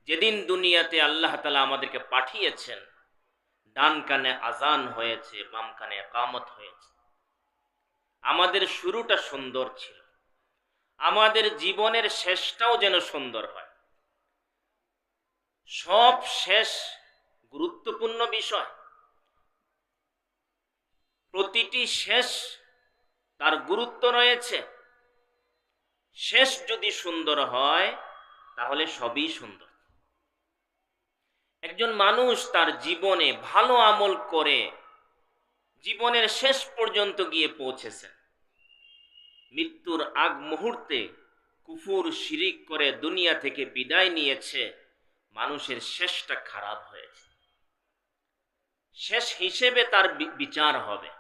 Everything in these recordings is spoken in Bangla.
যেদিন দুনিয়াতে আল্লাহ তাআলা আমাদেরকে পাঠিয়েছেন, ডান কানে আজান হয়েছে, বাম কানে ইকামত হয়েছে। আমাদের শুরুটা সুন্দর ছিল, আমাদের জীবনের শেষটাও যেন সুন্দর হয়। সব শেষ গুরুত্বপূর্ণ বিষয়, প্রতিটি শেষ তার গুরুত্ব রয়েছে। শেষ যদি সুন্দর হয় তাহলে সবই সুন্দর। একজন মানুষ তার জীবনে ভালো আমল করে জীবনের শেষ পর্যন্ত গিয়ে পৌঁছেছেন, মৃত্যুর আগ মুহূর্তে কুফর শিরিক করে দুনিয়া থেকে বিদায় নিয়েছে, মানুষের শেষটা খারাপ হয়েছে। শেষ হিসেবে তার বিচার হবে।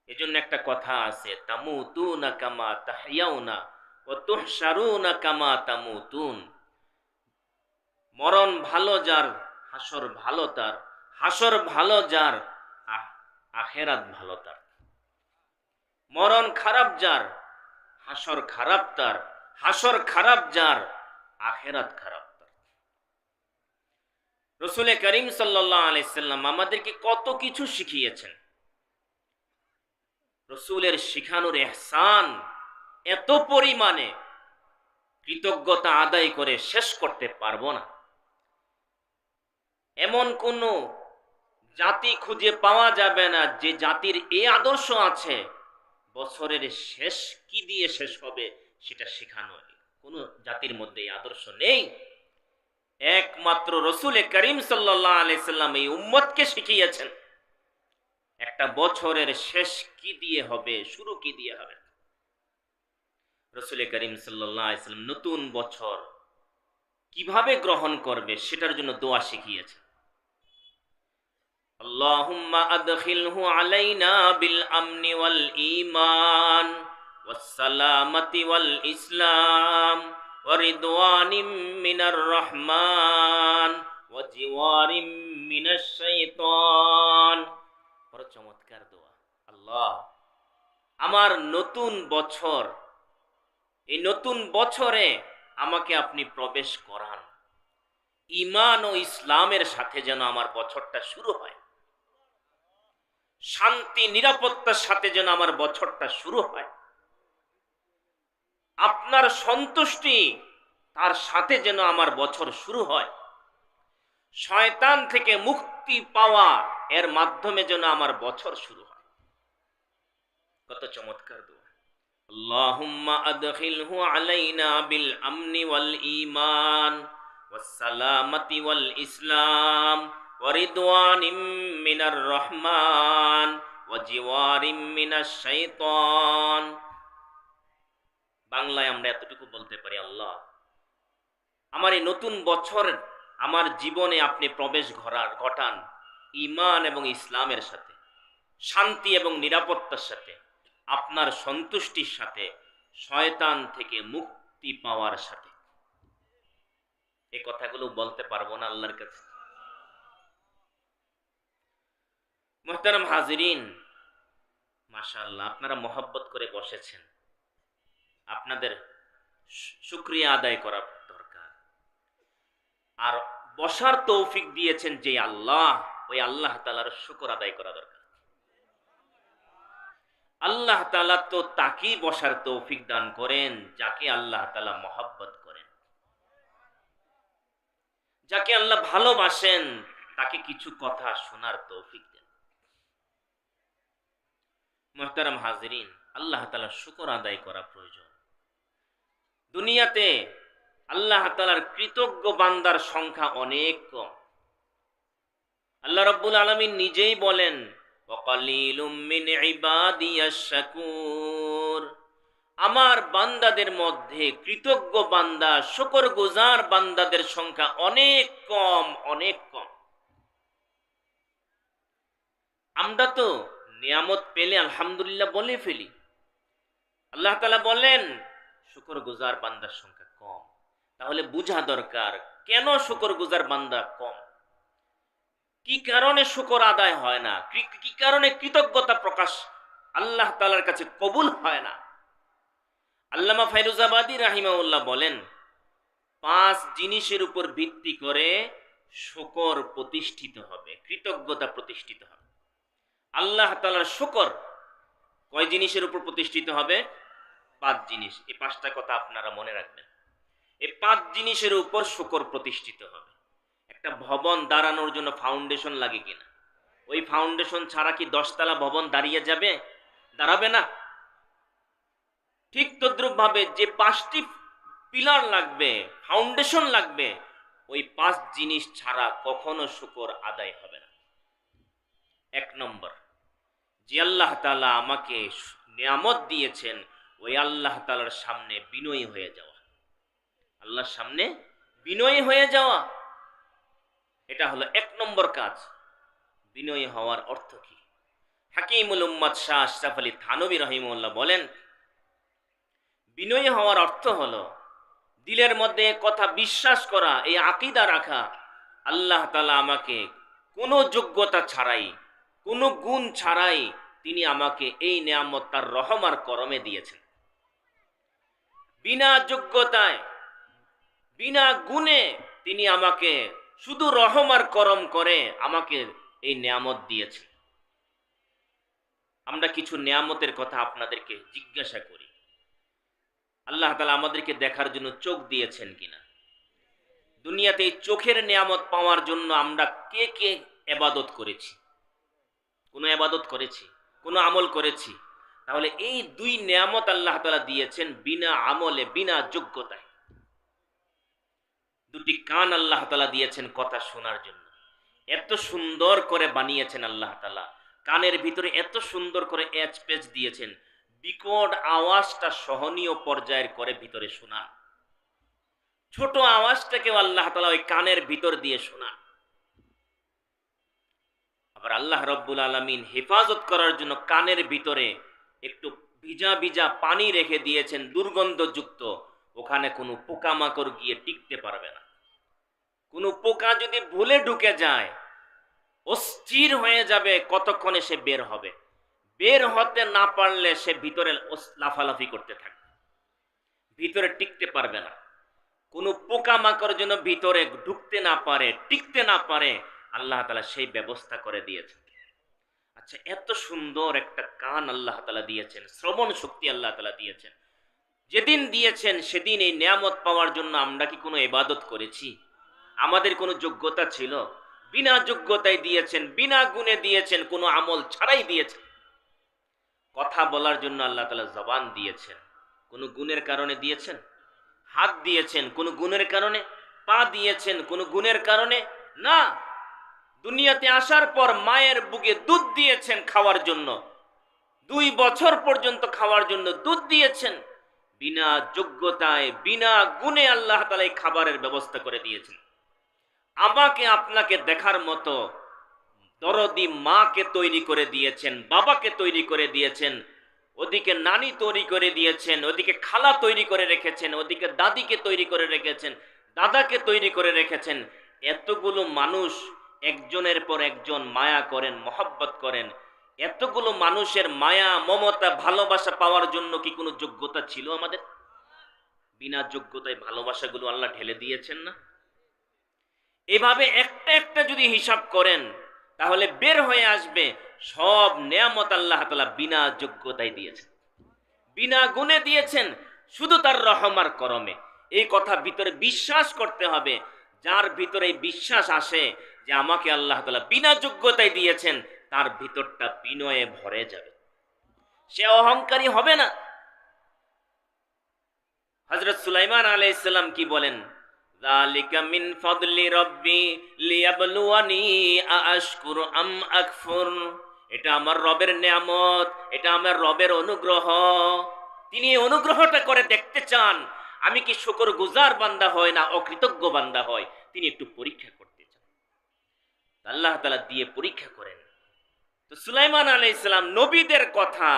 এজন্য একটা কথা আছে, তামুতুনা কামা তাহইয়াউনা ওয়া তুহশারুনা কামা তামুতুন। মরণ ভালো যার, হাসর ভালো তার, হাসর ভালো যার, আখেরাত ভালো তার। মরণ খারাপ যার, হাসর খারাপ তার, হাসর খারাপ যার, আখেরাত খারাপ তার। রাসূল করিম সাল্লাল্লাহু আলাইহি সাল্লাম আমাদেরকে কত কিছু শিখিয়েছেন। রাসূলের শিখানোর ইহসান এত পরিমাণে, কৃতজ্ঞতা আদায় করে শেষ করতে পারবো না। এমন কোন জাতি খুঁজে পাওয়া যাবে না যে জাতির এই আদর্শ আছে, বছরের শেষ কি দিয়ে শেষ হবে সেটা শেখানো। কোন জাতির মধ্যে এই আদর্শ নেই। একমাত্র রাসূল করিম সাল্লাল্লাহু আলাইহি সাল্লাম এই উম্মতকে শিখিয়েছেন একটা বছরের শেষ কি দিয়ে হবে, শুরু কি দিয়ে হবে। রাসূল করিম সাল্লাল্লাহু আলাইহি সাল্লাম নতুন বছর কিভাবে গ্রহণ করবে সেটার জন্য দোয়া শিখিয়েছেন। আল্লাহুম্মা আদখিলহু আলাইনা বিল আমনি ওয়াল ঈমান ওয়াস সালামাতি ওয়াল ইসলাম ওয়া রিদওয়ানিম মিনার রহমান ওয়া জিওয়ারিম মিনাশ শাইতান। বড় চমৎকার দোয়া। আল্লাহ, আমার নতুন বছর, এই নতুন বছরে আমাকে আপনি প্রবেশ করান, ঈমান ও ইসলামের সাথে যেন আমার বছরটা শুরু হয়, শান্তি নিরাপত্তার সাথে যেন আমার বছরটা শুরু হয়, আপনার সন্তুষ্টি তার সাথে যেন আমার বছর শুরু হয়, শয়তান থেকে মুক্তি পাওয়া এর মাধ্যমে যেন আমার বছর শুরু হয়। কত চমৎকার দোয়া। আল্লাহুম্মা আদখিলহু আলাইনা বিল আমনি ওয়াল ঈমান ওয়াস সালামাতি ওয়াল ইসলাম ওয়া রিদওয়ানিম মিনার রহমান ওয়া জিওয়ারিম মিনাশ শাইতান। বাংলায় আমরা এতটুকু বলতে পারি, আল্লাহ, আমার এই নতুন বছর আমার জীবনে আপনি প্রবেশ ঘটান ঈমান এবং ইসলামের সাথে, শান্তি এবং নিরাপত্তার সাথে, আপনার সন্তুষ্টির সাথে, শয়তান থেকে মুক্তি পাওয়ার সাথে। এই কথাগুলো বলতে পারবো না আল্লাহর কাছে? মুহতারাম হাজিরিন, মাশাআল্লাহ, আপনারা মহব্বত করে বসেছেন, আপনাদের শুকরিয়া আদায় করা দরকার। আর বসার তৌফিক দিয়েছেন যে আল্লাহ, ওই আল্লাহ তাআলার শুকর আদায় করা দরকার। আল্লাহ তাআলা তো তাকেই বসার তৌফিক দান করেন যাকে আল্লাহ তাআলা মহব্বত করেন, যাকে আল্লাহ ভালোবাসেন, তাকে কিছু কথা শোনার তৌফিক দেন। মুহতারাম হাজিরিন, আল্লাহ তাআলার শুকর আদায় করা প্রয়োজন। দুনিয়াতে আল্লাহ তাআলার কৃতজ্ঞ বান্দার সংখ্যা অনেক কম। আল্লাহ রাব্বুল আলামিন নিজেই বলেন, ওয়াকালিলুম মিন ইবাদিয়াশ শাকুর। আমার বান্দাদের মধ্যে কৃতজ্ঞ বান্দা, শুকরগুজার বান্দাদের সংখ্যা অনেক কম, অনেক কম। আমরা তো নিয়ামত পেলে আলহামদুলিল্লাহ বলে ফেলি। আল্লাহ তাআলা বলেন শুকরগুজার বান্দার সংখ্যা কম। তাহলে বোঝা দরকার কেন শুকরগুজার বান্দা কম, কি কারণে শুকর আদায় হয় না, কি কারণে কৃতজ্ঞতা প্রকাশ আল্লাহ তাআলার কাছে কবুল হয় না। আল্লামা ফায়রুজাবাদী রাহিমাহুল্লাহ বলেন, 5 জিনিসের উপর ভিত্তি করে শুকর প্রতিষ্ঠিত হবে, কৃতজ্ঞতা প্রতিষ্ঠিত হবে। আল্লাহ তাআলার শুকর কয় জিনিসের উপর প্রতিষ্ঠিত হবে? 5 জিনিস। এই 5টা কথা আপনারা মনে রাখবেন। এই 5 জিনিসের উপর শুকর প্রতিষ্ঠিত হবে। একটা ভবন দাঁড়ানোর জন্য ফাউন্ডেশন লাগে কিনা? ওই ফাউন্ডেশন ছাড়া কি 10 তলা ভবন দাঁড়িয়ে যাবে? দাঁড়াবে না। ঠিক তদ্রুপ ভাবে যে 5টি পিলার লাগবে, ফাউন্ডেশন লাগবে, ওই 5 জিনিস ছাড়া কখনো শুকর আদায় হবে না। 1 নম্বর, যে আল্লাহ তাআলা আমাকে নিয়ামত দিয়েছেন ওই আল্লাহ তাআলার সামনে বিনয়ী হয়ে যাওয়া। আল্লাহর সামনে বিনয়ী হয়ে যাওয়া, এটা হলো 1 নম্বর কাজ। বিনয়ী হওয়ার অর্থ কি? হাকিমুল উম্মাত শাহ আশরাফ আলী থানভী রাহিমাহুল্লাহ বলেন, বিনয়ী হওয়ার অর্থ হলো দিলের মধ্যে কথা বিশ্বাস করা, এই আকীদা রাখা, আল্লাহ তাআলা আমাকে কোনো যোগ্যতা ছাড়াই, কোনো গুণ ছাড়াই তিনি আমাকে এই নিয়ামত তার রহম আর করমে দিয়েছেন। বিনা যোগ্যতায়, বিনা গুণে তিনি আমাকে শুধু রহম আর করম করে আমাকে এই নিয়ামত দিয়েছেন। আমরা কিছু নিয়ামতের কথা আপনাদেরকে জিজ্ঞাসা করি। আল্লাহ তাআলা আমাদেরকে দেখার জন্য চোখ দিয়েছেন কিনা? দুনিয়াতে এই চোখের নিয়ামত পাওয়ার জন্য আমরা কে কে ইবাদত করেছি? কোনো ইবাদত করেছি? কোনো আমল করেছি? তাহলে এই 2 নিয়ামত আল্লাহ তাআলা দিয়েছেন বিনা আমলে, বিনা যোগ্যতায়। 2টি কান আল্লাহ তাআলা দিয়েছেন কথা শোনার জন্য। এত সুন্দর করে বানিয়েছেন আল্লাহ তাআলা, কানের ভিতরে এত সুন্দর করে এজপেজ দিয়েছেন, বিকট আওয়াজটা সহনীয় পর্যায়ের করে ভিতরে শোনা। ছোট আওয়াজটাকেও আল্লাহ তাআলা ওই কানের ভিতর দিয়ে শোনা। আবার আল্লাহ রাব্বুল আলামিন হেফাজত করার জন্য কানের ভিতরে একটু ভিজা ভিজা পানি রেখে দিয়েছেন, দুর্গন্ধযুক্ত। ওখানে কোনো পোকামাকড় গিয়ে টিকতে পারবে না। কোনো পোকা যদি ভুলে ঢুকে যায়, অস্থির হয়ে যাবে, কতক্ষণে সে বের হবে। বের হতে না পারলে সে ভিতরে লাফালাফি করতে থাকবে, ভিতরে টিকতে পারবে না। কোনো পোকামাকড় যেন ভিতরে ঢুকতে না পারে, টিকতে না পারে, আল্লাহ তাআলা সেই ব্যবস্থা করে দিয়েছেন। আচ্ছা, এত সুন্দর একটা কান আল্লাহ তাআলা দিয়েছেন, শ্রবণ শক্তি আল্লাহ তাআলা দিয়েছেন। যেদিন দিয়েছেন সেদিন এই নিয়ামত পাওয়ার জন্য আমরা কি কোনো ইবাদত করেছি? আমাদের কোনো যোগ্যতা ছিল? বিনা যোগ্যতায় দিয়েছেন, বিনা গুণে দিয়েছেন, কোনো আমল ছাড়াই দিয়েছেন। কথা বলার জন্য আল্লাহ তাআলা জবান দিয়েছেন, কোনো গুণের কারণে দিয়েছেন? হাত দিয়েছেন, কোনো গুণের কারণে? পা দিয়েছেন, কোনো গুণের কারণে? না। দুনিয়াতে আসার পর মায়ের বুকে দুধ দিয়েছেন খাওয়ার জন্য, 2 বছর পর্যন্ত খাওয়ার জন্য দুধ দিয়েছেন। বিনা যোগ্যতায়, বিনা গুণে আল্লাহ তাআলা এই খাবারের ব্যবস্থা করে দিয়েছেন। আমাকে আপনাকে দেখার মতো দরদি মাকে তৈরি করে দিয়েছেন, বাবাকে তৈরি করে দিয়েছেন, ওদিকে নানি তৈরি করে দিয়েছেন, ওদিকে খালা তৈরি করে রেখেছেন, ওদিকে দাদিকে তৈরি করে রেখেছেন, দাদাকে তৈরি করে রেখেছেন। এতগুলো মানুষ একজনের পর একজন মায়া করেন, মহব্বত করেন। এতগুলো মানুষের মায়া, মমতা, ভালোবাসা পাওয়ার জন্য কি কোনো যোগ্যতা ছিল আমাদের? বিনা যোগ্যতায় ভালোবাসাগুলো আল্লাহ ঢেলে দিয়েছেন না? এভাবে একটা একটা যদি হিসাব করেন তাহলে বের হয়ে আসবে সব নেয়ামত আল্লাহ তাআলা বিনা যোগ্যতায় দিয়েছেন, বিনা গুণে দিয়েছেন, শুধু তার রহম আর করমে। এই কথা ভিতরে বিশ্বাস করতে হবে। যার ভিতরে বিশ্বাস আসে যে আমাকে আল্লাহ তাআলা বিনা যোগ্যতায় দিয়েছেন, তার ভিতরটা বিনয়ে ভরে যাবে, সে অহংকারী হবে না। হযরত সুলাইমান আলাইহিস সালাম কি বলেন? যালিকা মিন ফাদলি রাব্বি লিয়াবলুয়ানি আশকুরু আম আকফুর। এটা আমার রবের নিয়ামত, এটা আমার রবের অনুগ্রহ। তিনি এই অনুগ্রহটা করে দেখতে চান আমি কি শুকরগুজার বান্দা হয় না অকৃতজ্ঞ বান্দা হয়। তিনি একটু পরীক্ষা করতে চান, আল্লাহ তাআলা দিয়ে পরীক্ষা করেন। তো সুলাইমান আলাইহিস সালাম নবীদের কথা,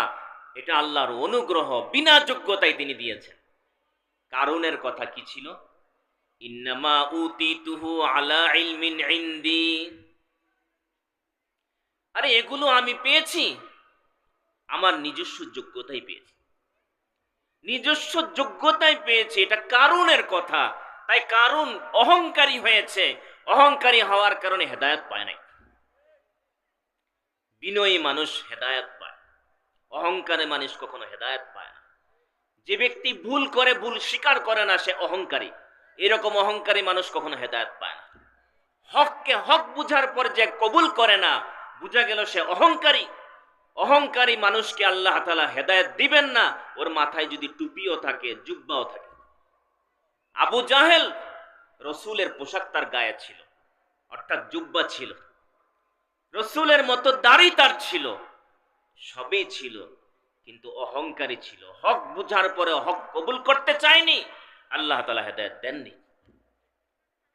এটা আল্লাহর অনুগ্রহ, বিনা যোগ্যতায় তিনি দিয়েছেন। কারুনের কথা কি ছিল? ইন্নামা উতিতুহু আলা ইলমিন ইনদি। আরে এগুলো আমি পেয়েছি আমার নিজস্ব যোগ্যতায় পেয়েছি, নিজস্ব যোগ্যতায় পেয়েছি। এটা কারুনের কথা। তাই কারুন অহংকারী হয়েছে, অহংকারী হওয়ার কারণে হেদায়েত পায় নাই। বিনয়ী মানুষ হেদায়েত পায়, অহংকারী মানুষ কখনো হেদায়েত পায় না। যে ব্যক্তি ভুল করে, ভুল স্বীকার করে না, সে অহংকারী। এরকম অহংকারী মানুষ কখনো হেদায়েত পায় না। হককে হক বুঝার পর যে কবুল করে না, বুঝা গেল সে অহংকারী। অহংকারী মানুষকে আল্লাহ তাআলা হেদায়েত দিবেন না, ওর মাথায় যদি টুপিও থাকে, জুব্বাও থাকে। আবু জাহেল, রসুলের পোশাক তার গায়ে ছিল, অর্থাৎ জুব্বা ছিল, রসুলের মতো দাড়ি তার ছিল, সবই ছিল, কিন্তু অহংকারী ছিল। হক বুঝার পরে হক কবুল করতে চায়নি, আল্লাহ তাআলা হেদায়েত দেননি।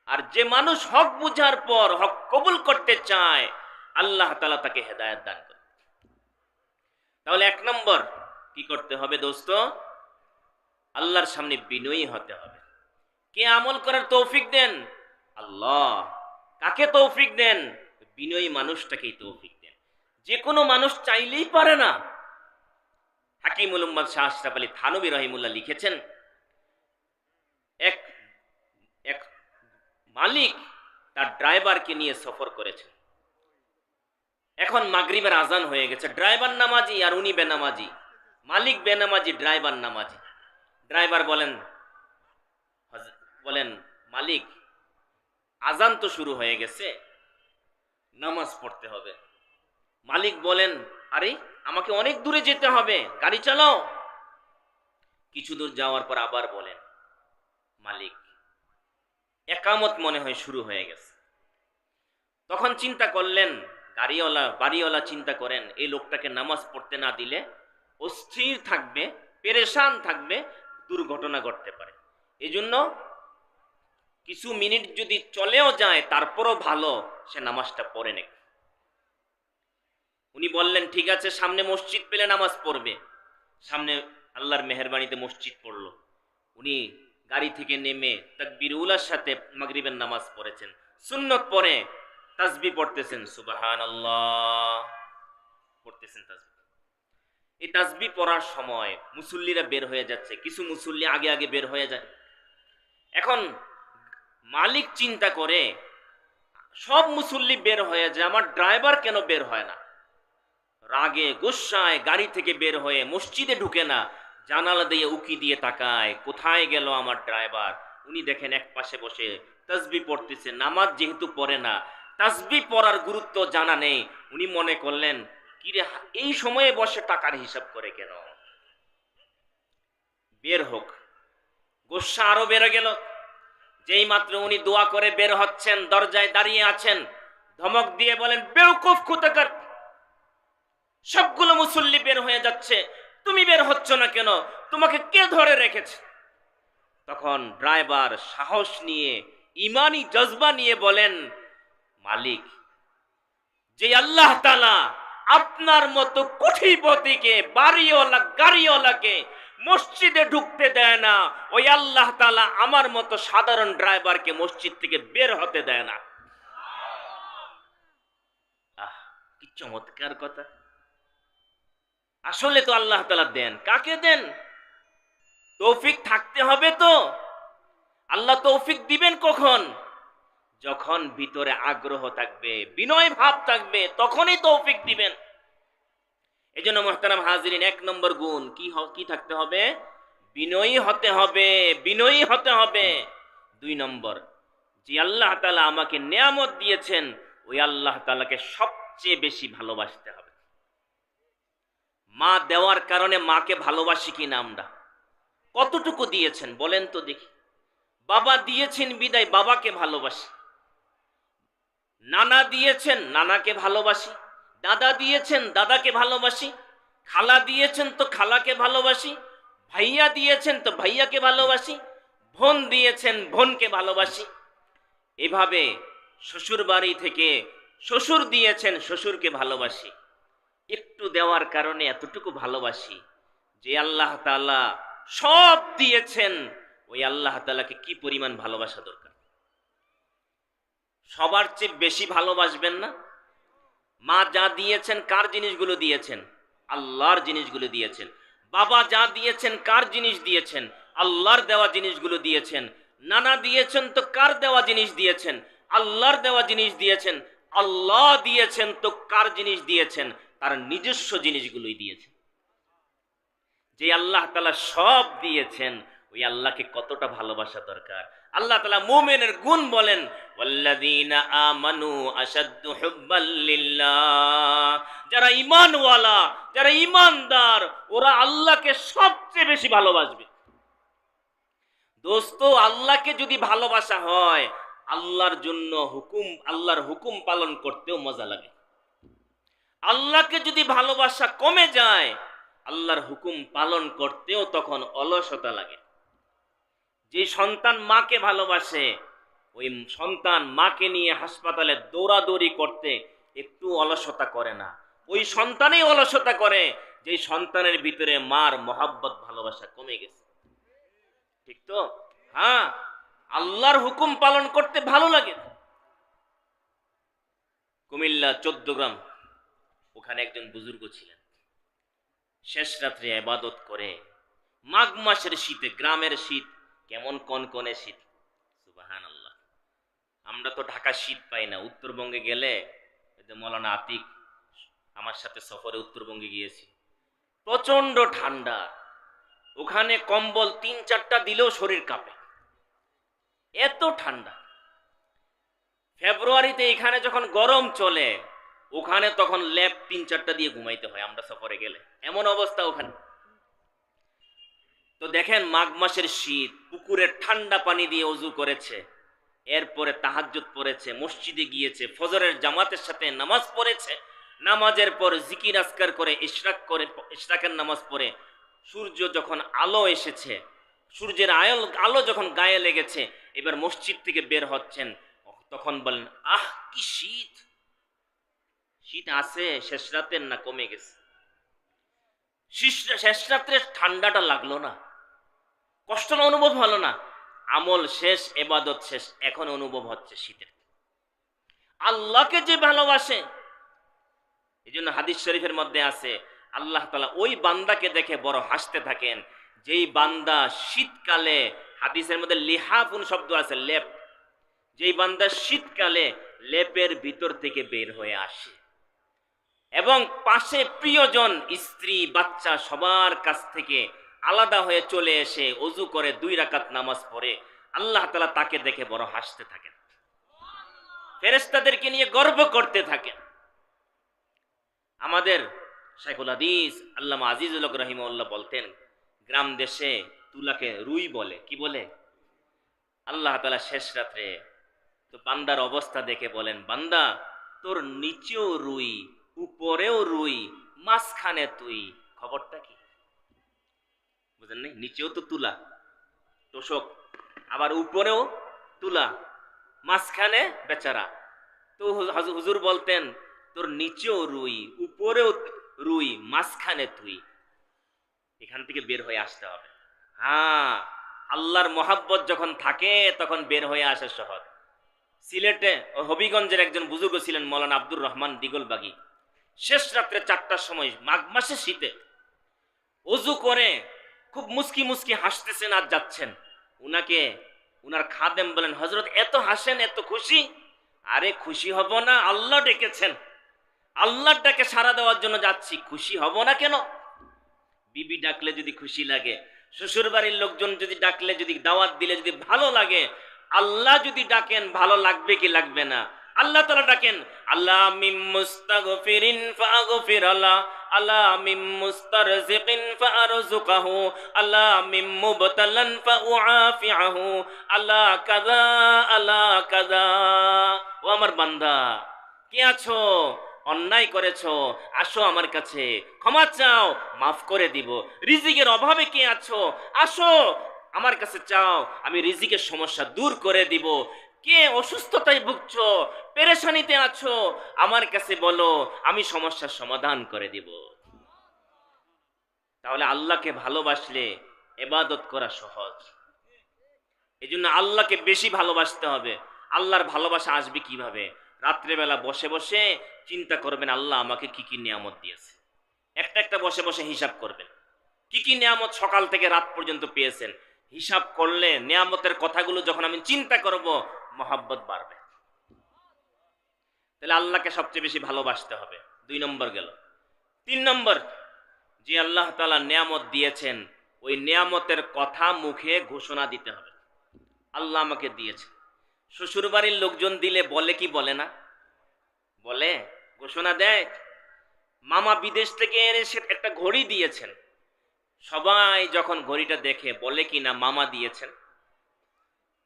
আর যে মানুষ হক বুঝার পর হক কবুল করতে চায়, আল্লাহ তাআলা তাকে হেদায়েত দান করে। তাহলে এক নম্বর কি করতে হবে দোস্ত? আল্লাহর সামনে বিনয়ী হতে হবে। কে আমল করার তৌফিক দেন? আল্লাহ। কাকে তৌফিক দেন? বিনয়ী মানুষটাকেই তৌফিক দেন। যে কোনো মানুষ চাইলেই পারে না। হাকিমুল উম্মাত শাহ আশরাফ আলী থানভী রহিমাহুল্লাহ লিখেছেন, এক এক মালিক তার ড্রাইভারকে নিয়ে সফর করেছেন। এখন মাগরিবের আজান হয়ে গেছে, ড্রাইভার নামাজি আর উনি বেনামাজি। মালিক বেনামাজি, ড্রাইভার নামাজি। ড্রাইভার বলেন মালিক, আজান তো শুরু হয়ে গেছে, নামাজ পড়তে হবে। মালিক বলেন, আরে আমাকে অনেক দূরে যেতে হবে, গাড়ি চালাও। কিছু দূর যাওয়ার পর আবার বলেন, মালিক একামত মনে হয় শুরু হয়ে গেছে। তখন চিন্তা করলেন, বাড়িওয়ালা চিন্তা করেন, এই লোকটাকে নামাজ পড়তে না দিলে অস্থির থাকবে, পেরেশান থাকবে, দুর্ঘটনা ঘটতে পারে। এজন্য কিছু মিনিট যদি চলেও যায়, তারপরও ভালো সে নামাজটা পড়ে নেয়। উনি বললেন, ঠিক আছে, সামনে মসজিদ পেলে নামাজ পড়বে। সামনে আল্লাহর মেহেরবানিতে মসজিদ পড়লো। উনি গাড়ি থেকে নেমে তাকবীর উলার সাথে মাগরিবের নামাজ পড়েছেন। সুন্নত পড়ে তাসবিহ পড়তেছেন, সুবহানাল্লাহ পড়তেছেন তাসবিহ। এই তাসবিহ পড়ার সময় মুসল্লিরা বের হয়ে যাচ্ছে, কিছু মুসল্লি আগে আগে বের হয়ে যায়। এখন মালিক চিন্তা করে, সব মুসল্লি বের হয়ে যায়, আমার ড্রাইভার কেন বের হয় না? রাগে গুসায় গাড়ি থেকে বের হয়ে মসজিদে ঢুকে না, জানালা দিয়ে উকি দিয়ে তাকায়, কোথায় গেল আমার ড্রাইভার? উনি দেখেন এক পাশে বসে তাসবিহ পড়তেছে। নামাজ যেহেতু পড়ে না, তাসবিহ পড়ার গুরুত্ব জানা নেই। উনি মনে করলেন, কিরে এই সময়ে বসে টাকার হিসাব করে কেন? বের হোক। গোসা আরো বেড়ে গেল। যেই মাত্র উনি দোয়া করে বের হচ্ছেন, দরজায় দাঁড়িয়ে আছেন, ধমক দিয়ে বলেন, বেওকুফ কোথাকার, সবগুলো মুসল্লি বের হয়ে যাচ্ছে, তুমি বের হচ্ছ না কেন? তোমাকে কে ধরে রেখেছে? তখন ড্রাইভার সাহস নিয়ে, ইমানি জজবা নিয়ে বলেন, মালিক, যে আল্লাহ তাআলা আপনার মতো কোটিপতিকে, বাড়িওয়ালা গাড়িওয়ালাকে মসজিদে ঢুকতে দেয় না, ওই আল্লাহ তাআলা আমার মতো সাধারণ ড্রাইভারকে মসজিদ থেকে বের হতে দেয় না। আহ, কি চমৎকার কথা! আসলে তো আল্লাহ তাআলা দেন। কাকে দেন? তৌফিক থাকতে হবে তো। আল্লাহ তৌফিক দিবেন কখন? যখন ভিতরে আগ্রহ থাকবে, বিনয় ভাব থাকবে, তখনই তৌফিক দিবেন। এজন্য মুহতারাম হাজিরিন, এক নম্বর গুণ কি থাকতে হবে? বিনয়ী হতে হবে, বিনয়ী হতে হবে। দুই নম্বর, যে আল্লাহ তাআলা আমাকে নিয়ামত দিয়েছেন, ওই আল্লাহ তাআলাকে সবচেয়ে বেশি ভালোবাসতে হবে। মা দেওয়ার কারণে মাকে ভালোবাসি কিনা আমরা? কতটুকু দিয়েছেন বলেন তো দেখি। বাবা দিয়েছেন বিদায় বাবাকে ভালোবাসি, নানা দিয়েছেন নানাকে ভালোবাসি, দাদা দিয়েছেন দাদাকে ভালোবাসি, খালা দিয়েছেন তো খালাকে ভালোবাসি, ভাইয়া দিয়েছেন তো ভাইয়াকে ভালোবাসি, বোন দিয়েছেন বোনকে ভালোবাসি। এভাবে শ্বশুর বাড়ি থেকে শ্বশুর দিয়েছেন শ্বশুরকে ভালোবাসি। একটু দেওয়ার কারণে এতটুকু ভালোবাসি। যে আল্লাহ তাআলা সব দিয়েছেন, ওই আল্লাহ তাআলাকে কি পরিমাণ ভালোবাসা দরকার? সবার চেয়ে বেশি ভালোবাসবেন না? মা যা দিয়েছেন কার জিনিসগুলো দিয়েছেন? আল্লাহর জিনিসগুলো দিয়েছেন। বাবা যা দিয়েছেন কার জিনিস দিয়েছেন? আল্লাহর দেওয়া জিনিসগুলো দিয়েছেন। নানা দিয়েছেন তো কার দেওয়া জিনিস দিয়েছেন? আল্লাহর দেওয়া জিনিস দিয়েছেন। আল্লাহ দিয়েছেন তো কার জিনিস দিয়েছেন? তার নিজস্ব জিনিসগুলোই দিয়েছেন। যে আল্লাহ তাআলা সব দিয়েছেন, ওই আল্লাহকে কতটা ভালোবাসা দরকার। আল্লাহ তাআলা মুমিনের গুণ বলেন, ওয়াল্লাযীনা আমানু আশাদ্দু হুব্বাল লিল্লাহ। যারা ঈমানওয়ালা, যারা ঈমানদার, ওরা আল্লাহকে সবচেয়ে বেশি ভালোবাসবে। দোস্ত, আল্লাহকে যদি ভালোবাসা হয়, আল্লাহর জন্য আল্লাহর হুকুম পালন করতেও মজা লাগে। আল্লাহকে যদি ভালোবাসা কমে যায়, আল্লাহর হুকুম পালন করতেও তখন অলসতা লাগে। যে সন্তান মাকে ভালোবাসে, ওই সন্তান মাকে নিয়ে হাসপাতালে দৌড়াদৌড়ি করতে একটু অলসতা করে না। ওই সন্তানই অলসতা করে যে সন্তানের ভিতরে মার মহাব্বত ভালোবাসা কমে গেছে। ঠিক তো? হ্যাঁ, আল্লাহর হুকুম পালন করতে ভালো লাগে। কুমিল্লা 14 গ্রাম, ওখানে একজন বুজুর্গ ছিলেন। শেষ রাত্রে ইবাদত করে, মাঘ মাসের শীতে, গ্রামের শীত কেমন কনকনে শীত, সুবহানাল্লাহ। আমরা তো ঢাকা শীত পাই না। উত্তরবঙ্গে গেলে, মৌলানা আতিক আমার সাথে সফরে উত্তরবঙ্গে গিয়েছি, প্রচন্ড ঠান্ডা। ওখানে কম্বল 3-4টা দিলেও শরীর কাঁপে, এত ঠান্ডা। ফেব্রুয়ারিতে এখানে যখন গরম চলে, ওখানে তখন ল্যাপ 3-4টা দিয়ে ঘুমাইতে হয় আমরা সফরে গেলে, এমন অবস্থা ওখানে। তো দেখেন, মাঘ মাসের শীত, পুকুরের ঠান্ডা পানি দিয়ে ওযু করেছে, এরপরে তাহাজ্জুদ পড়েছে, মসজিদে গিয়েছে, ফজরের জামাতের সাথে নামাজ পড়েছে, নামাজের পর জিকির আজকার করে ইশরাকের নামাজ পড়ে, সূর্য যখন আলো এসেছে, সূর্যের আলো যখন গায়ে লেগেছে, এবার মসজিদ থেকে বের হচ্ছেন, তখন বলেন, আহ কি শীত! শীত আছে শেষ রাতের না কমে গেছে? শেষ রাত্রে ঠান্ডাটা লাগলো না, কষ্টটা অনুভব হলো না। আমল শেষ, ইবাদত শেষ, এখন অনুভব হচ্ছে শীতের। আল্লাহকে যে ভালোবাসে, এই জন্য হাদিস শরীফের মধ্যে আছে, আল্লাহ তাআলা ওই বান্দাকে দেখে বড় হাসতে থাকেন, যেই বান্দা শীতকালে, হাদিসের মধ্যে লিহাফুন শব্দ আছে, লেপ, যেই বান্দা শীতকালে লেপের ভিতর থেকে বের হয়ে আসে এবং পাশে প্রিয়জন, স্ত্রী, বাচ্চা সবার কাছ থেকে আলাদা হয়ে চলে এসে ওযু করে 2 রাকাত নামাজ পড়ে, আল্লাহ তাআলা তাকে দেখে বড় হাসতে থাকেন, ফেরেশতাদেরকে নিয়ে গর্ব করতে থাকেন। আমাদের শাইখুল হাদিস আল্লামা আজিজুল হক রাহিমাহুল্লাহ বলতেন, গ্রাম দেশে তুলাকে রুই বলে। কি বলে? আল্লাহ তাআলা শেষ রাত্রে তো বান্দার অবস্থা দেখে বলেন, বান্দা, তোর নিচেও রুই, উপরেও রুই, মাঝখানে তুই, খবরটা কি? বুঝেন নাই? নিচেও তো তুলা, তোষক, আবার উপরেও তুলা, মাঝখানে বেচারা। তো হুজুর বলতেন, তোর নিচেও রুই, উপরেও রুই, মাঝখানে তুই, এখান থেকে বের হয়ে আসতে হবে। হ্যাঁ, আল্লাহর মহাব্বত যখন থাকে তখন বের হয়ে আসা সহজ। সিলেটে হবিগঞ্জের একজন বুজুর্গ ছিলেন, মৌলানা আব্দুর রহমান দিগলবাগী। শেষ রাত্রে 4টার সময় মাঘ মাসে শীতে ওযু করে খুব মুস্কি মুস্কি হাসতেছেন আর যাচ্ছেন। উনার খাদেম বলেন, হযরত এত হাসেন, এত খুশি? আরে খুশি হব না, আল্লাহ ডেকেছেন, আল্লাহর ডাকে সাড়া দেওয়ার জন্য যাচ্ছি, খুশি হব না কেন? বিবি ডাকলে যদি খুশি লাগে, শ্বশুর বাড়ির লোকজন যদি ডাকলে, যদি দাওয়াত দিলে যদি ভালো লাগে, আল্লাহ যদি ডাকেন ভালো লাগবে কি লাগবে না? আল্লাহ তাআলা ডাকেন, আল্লাহ মিম মুস্তাগফিরিন ফাগফির আল্লাহ, আল্লাহ মিম মুস্তারজিকিন ফারজুকহু, আল্লাহ মিম মুবতালান ফাউআফিহু, আল্লাহ কাযা আল্লাহ কাযা। ও আমার বান্দা, কে আছো? অন্যায় করেছো, আসো আমার কাছে, ক্ষমা চাও, মাফ করে দিব। রিজিকের অভাবে কে আছো? আসো আমার কাছে চাও, আমি রিজিকের সমস্যা দূর করে দিব। কে অসুস্থতায় ভুগছো, পেরেশানিতে আছো, আমার কাছে বলো, আমি সমস্যার সমাধান করে দিব। তাহলে আল্লাহকে ভালোবাসলে ইবাদত করা সহজ। এই জন্য আল্লাহকে বেশি ভালোবাসতে হবে। আল্লাহর ভালোবাসা আসবে কিভাবে? রাত্রেবেলা বসে বসে চিন্তা করবেন, আল্লাহ আমাকে কি কি নিয়ামত দিয়েছে। একটা একটা বসে বসে হিসাব করবেন, কি কি নিয়ামত সকাল থেকে রাত পর্যন্ত পেয়েছেন, হিসাব করলে নিয়ামতের কথাগুলো যখন আমি চিন্তা করব, মহব্বত বাড়বে। তাহলে আল্লাহকে সবচেয়ে বেশি ভালোবাসতে হবে, 2 নম্বর গেল। 3 নম্বর, যে আল্লাহ তাআলা নিয়ামত দিয়েছেন ওই নিয়ামতের কথা মুখে ঘোষণা দিতে হবে। আল্লাহ আমাকে দিয়েছে। শ্বশুর বাড়ির লোকজন দিলে বলে কি বলে না? বলে, ঘোষণা দেয়। মামা বিদেশ থেকে এসে একটা ঘড়ি দিয়েছেন, সবাই যখন ঘড়িটা দেখে বলে কি না মামা দিয়েছেন।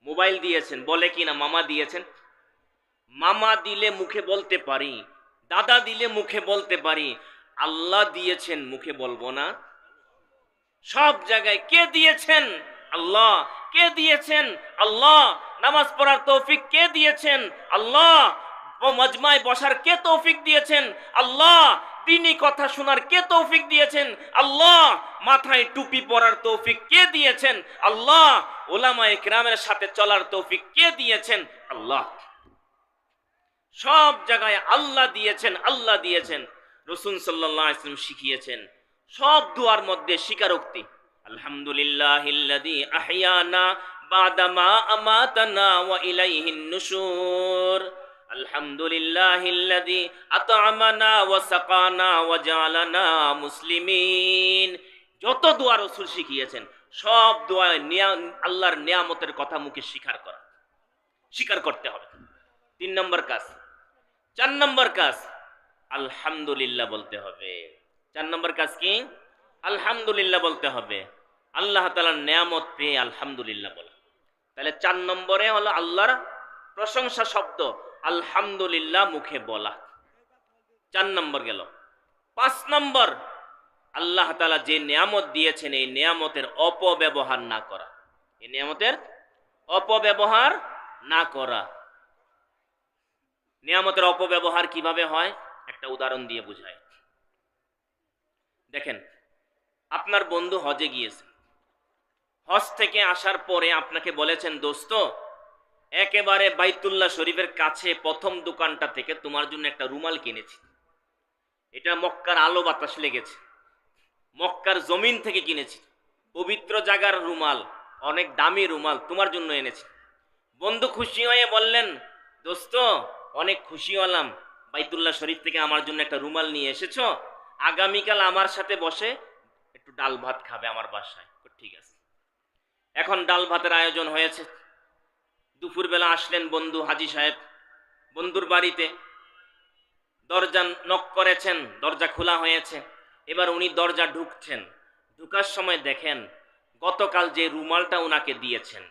মোবাইল দিয়েছেন, বলে কি না মামা দিয়েছেন। মামা দিলে মুখে বলতে পারি, দাদা দিলে মুখে বলতে পারি, আল্লাহ দিয়েছেন মুখে বলবো না? সব জায়গায় কে দিয়েছেন? আল্লাহ। কে দিয়েছেন? আল্লাহ। নামাজ পড়ার তৌফিক কে দিয়েছেন? আল্লাহ। ও মজমায় বসার কে তৌফিক দিয়েছেন? আল্লাহ। দ্বীনি কথা শোনার কে তৌফিক দিয়েছেন? আল্লাহ। মাথায় টুপি পরার তৌফিক কে দিয়েছেন? আল্লাহ। উলামায়ে কিরামের সাথে চলার তৌফিক কে দিয়েছেন? আল্লাহ। সব জায়গায় আল্লাহ দিয়েছেন, আল্লাহ দিয়েছেন। রাসূল সাল্লাল্লাহু আলাইহি ওয়াসাল্লাম শিখিয়েছেন সব দুয়ার মধ্যে স্বীকারোক্তি, আলহামদুলিল্লাহিল্লাযী আহইয়ানা বাদামা আমাতানা ওয়া ইলাইহিন নুশুর, আলহামদুলিল্লাহিল্লাযী আত'আমানা ওয়া সাকানা ওয়া জাআলানা মুসলিমিন। যত দোয়া রাসূল শিখিয়েছেন সব দোয়ায় আল্লাহর নিয়ামতের কথা মুখে স্বীকার করতে হবে। 3 নম্বর কাজ। 4 নম্বর কাজ, আলহামদুলিল্লাহ বলতে হবে। 4 নম্বর কাজ কি? আলহামদুলিল্লাহ বলতে হবে। আল্লাহ তাআলার নিয়ামত পেয়ে আলহামদুলিল্লাহ বলা। তাহলে 4 নম্বরে হলো আল্লাহর প্রশংসা শব্দ আলহামদুলিল্লাহ মুখে বলা। 4 নম্বর গেল। 5 নম্বর, আল্লাহ তাআলা যে নিয়ামত দিয়েছেন এই নিয়ামতের অপব্যবহার না করা। এই নিয়ামতের অপব্যবহার না করা। নিয়ামতের অপব্যবহার কিভাবে হয় একটা উদাহরণ দিয়ে বুঝায়। দেখেন, আপনার বন্ধু হজে গিয়েছে। হজ থেকে আসার পরে আপনাকে বলেছেন, দোস্ত একেবারে বাইতুল্লাহ শরীফের কাছে প্রথম দোকানটা থেকে তোমার জন্য একটা রুমাল কিনেছি। এটা মক্কার আলো বাতাস লেগেছে, মক্কার জমিন থেকে কিনেছি, পবিত্র জায়গার রুমাল, অনেক দামি রুমাল তোমার জন্য এনেছি। বন্ধু খুশি হয়ে বললেন, দোস্ত অনেক খুশি হলাম, বাইতুল্লাহ শরীফ থেকে আমার জন্য একটা রুমাল নিয়ে এসেছো, আগামীকাল আমার সাথে বসে একটু ডাল ভাত খাবে আমার বাসায়। ঠিক আছে। এখন ডাল ভাতের আয়োজন হয়েছে। দুপুরবেলা আসলেন বন্ধু হাজী সাহেব বন্ধুর বাড়িতে। দরজা নক করেছেন, দরজা খোলা হয়েছে। এবার উনি দরজা ঢুকছেন। ঢুকার সময় দেখেন গতকাল যে রুমালটা উনাকে দিয়েছেন,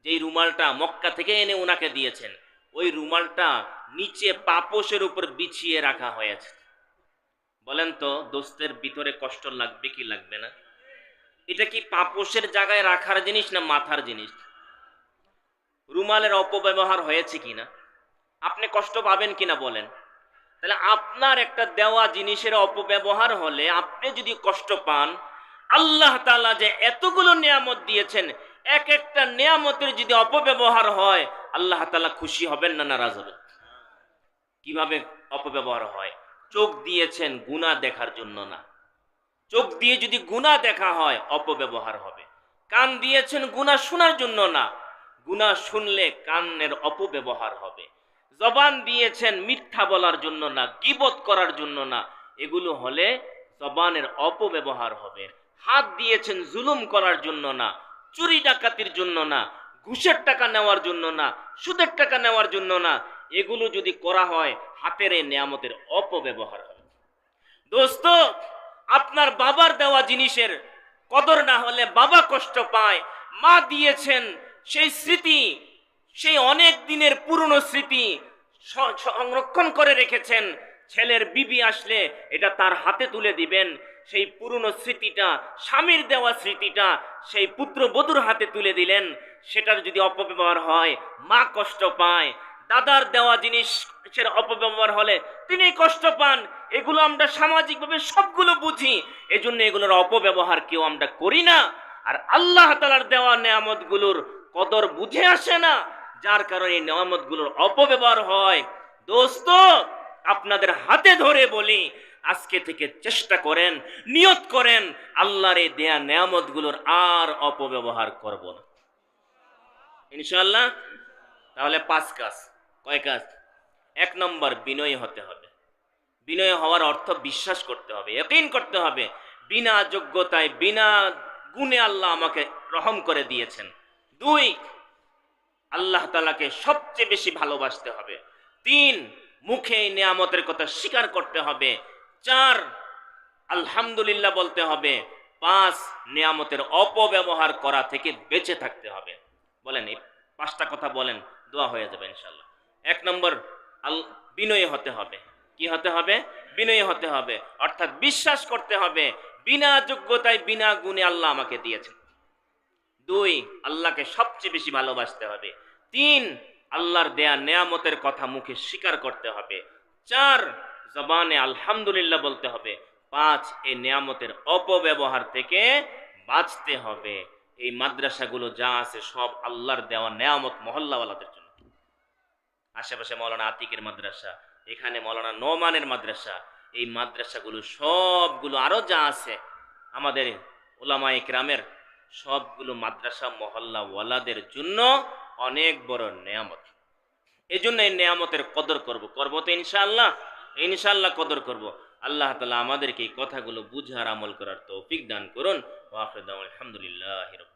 যেই রুমালটা মক্কা থেকে এনে উনাকে দিয়েছেন, ওই রুমালটা নিচে পাপোশের উপর বিছিয়ে রাখা হয়েছে। বলেন তো দোস্তের ভিতরে কষ্ট লাগবে কি লাগবে না? এটা কি পাপোশের জায়গায় রাখার জিনিস না মাথার জিনিস? রুমালের অপব্যবহার হয়েছে কিনা? আপনি কষ্ট পাবেন কিনা বলেন? তাহলে আপনার একটা দেওয়া জিনিসের অপব্যবহার হলে আপনি যদি কষ্ট পান, আল্লাহ তাআলা যে এতগুলো নিয়ামত দিয়েছেন, এক একটা নিয়ামতের যদি অপব্যবহার হয় আল্লাহ তাআলা খুশি হবেন না নারাজ হবেন? কিভাবে অপব্যবহার হয়? চোখ দিয়েছেন গুনাহ দেখার জন্য না। চোখ দিয়ে যদি গুনাহ দেখা হয় অপব্যবহার হবে। কান দিয়েছেন গুনাহ শোনার জন্য না, গুনাহ শুনলে কানের অপব্যবহার হবে। জবান দিয়েছেন মিথ্যা বলার জন্য না, গীবত করার জন্য না, এগুলো হলে জবানের অপব্যবহার হবে। হাত দিয়েছেন জুলুম করার জন্য না, চুরি ডাকাতির জন্য না, ঘুষের টাকা নেওয়ার জন্য না, সুদের টাকা নেওয়ার জন্য না, এগুলো যদি করা হয় হাতের এই নিয়ামতের অপব্যবহার হবে। দোস্ত আপনার বাবার দেওয়া জিনিসের কদর না হলে বাবা কষ্ট পায়। মা দিয়েছেন সেই স্মৃতি, সেই অনেক দিনের পুরনো স্মৃতি সংরক্ষণ করে রেখেছেন। ছেলের বিবি আসলে এটা তার হাতে তুলে দিবেন। সেই পুরনো স্মৃতিটা, স্বামীর দেওয়া স্মৃতিটা সেই পুত্রবধূর হাতে তুলে দিলেন। সেটার যদি অপব্যবহার হয় মা কষ্ট পায়। দাদার দেওয়া জিনিসের অপব্যবহার হলে তিনি কষ্ট পান। এগুলো আমরা সামাজিকভাবে সবগুলো বুঝি, এজন্য এগুলোর অপব্যবহার কেউ আমরা করি না। আর আল্লাহ তাআলার দেওয়া নিয়ামতগুলোর কদর বুঝে আসে না, যার কারণে এই নিয়ামতগুলোর অপব্যবহার হয়। দোস্ত আপনাদের হাতে ধরে বলি, আজকে থেকে চেষ্টা করেন, নিয়ত করেন, আল্লাহর এই দেয়া নেয়ামতগুলোর আর অপব্যবহার করব না, ইনশাআল্লাহ। তাহলে 5 কাজ। কয় কাজ? 1 নম্বর, বিনয়ী হতে হবে। বিনয় হওয়ার অর্থ বিশ্বাস করতে হবে, ইয়াকিন করতে হবে, বিনা যোগ্যতায় বিনা গুণে আল্লাহ আমাকে রহম করে দিয়েছেন। 2, আল্লাহ তাআলাকে সবচেয়ে বেশি ভালোবাসতে হবে। 3, মুখে এই নিয়ামতের কথা স্বীকার করতে হবে। 4, আলহামদুলিল্লাহ বলতে হবে। 5, নিয়ামতের অপব্যবহার করা থেকে বেঁচে থাকতে হবে। বলেন, এই 5টা কথা বলেন, দোয়া হয়ে যাবে ইনশাআল্লাহ। 1 নম্বর, বিনয়ী হতে হবে। কি হতে হবে? বিনয়ী হতে হবে, অর্থাৎ বিশ্বাস করতে হবে বিনা যোগ্যতায় বিনা গুণে আল্লাহ আমাকে দিয়েছেন। 2, আল্লাহকে সবচেয়ে বেশি ভালোবাসতে হবে। 3, আল্লাহর দেয়া নেয়ামতের কথা মুখে স্বীকার করতে হবে। 4, জবানে আলহামদুলিল্লাহ বলতে হবে। 5, এই নেয়ামতের অপব্যবহার থেকে বাঁচতে হবে। এই মাদ্রাসাগুলো যা আছে সব আল্লাহর দেওয়া নেয়ামত মহল্লাওয়ালাদের জন্য। আশেপাশে মাওলানা আতিকের মাদ্রাসা, এখানে মাওলানা নোমানের মাদ্রাসা, এই মাদ্রাসাগুলো সবগুলো আরো যা আছে আমাদের উলামায়ে কেরামের, সবগুলো মাদ্রাসা মহল্লা ওয়ালাদের জন্য অনেক বড় নেয়ামত। এই জন্য এই নেয়ামতের কদর করব তো ইনশাআল্লাহ, ইনশাআল্লাহ কদর করব। আল্লাহ তাআলা আমাদেরকে এই কথাগুলো বুঝার আমল করার তৌফিক দান করুন। ওয়া আখিরু দাওয়ানা আলহামদুলিল্লাহি রাব্বিল